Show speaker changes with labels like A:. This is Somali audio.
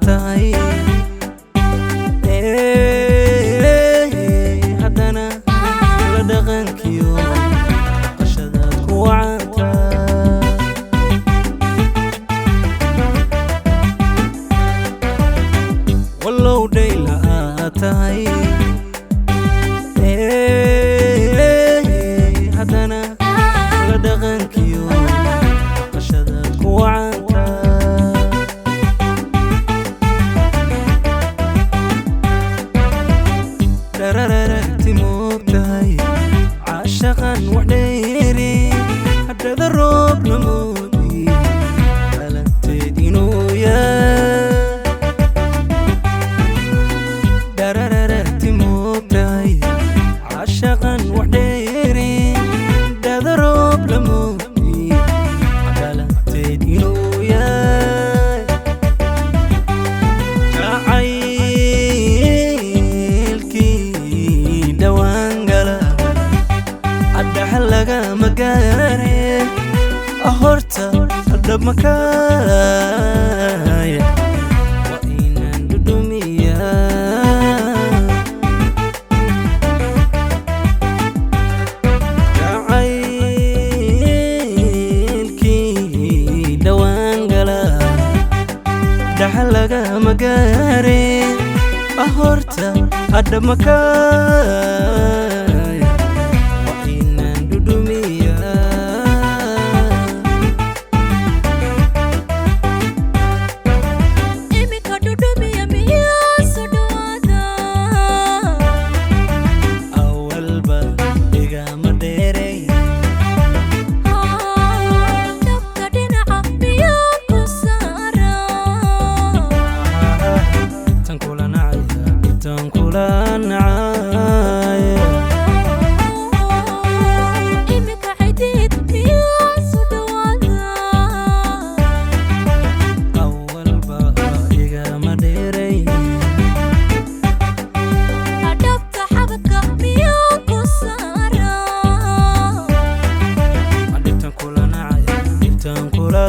A: tahay haddana la dhaqankiyo qashadaad ku wacanta wallow dhayla aad tahay haddana la dhaqankiyo qashadaad ku wacanta darararagti moogtahay caashaqan wax dheeri haddada roob la moodi dhalanteed inuu yahay darararagti moogtahay caashaqan wax dheeri haddada roob la moodi dhalanteed inuu yahay laga magaare ahorta adab makaaya wa inaan dudumiya jacaylkii dhawaan gala dhaxal laga magaare ahorta adab makaaya Kula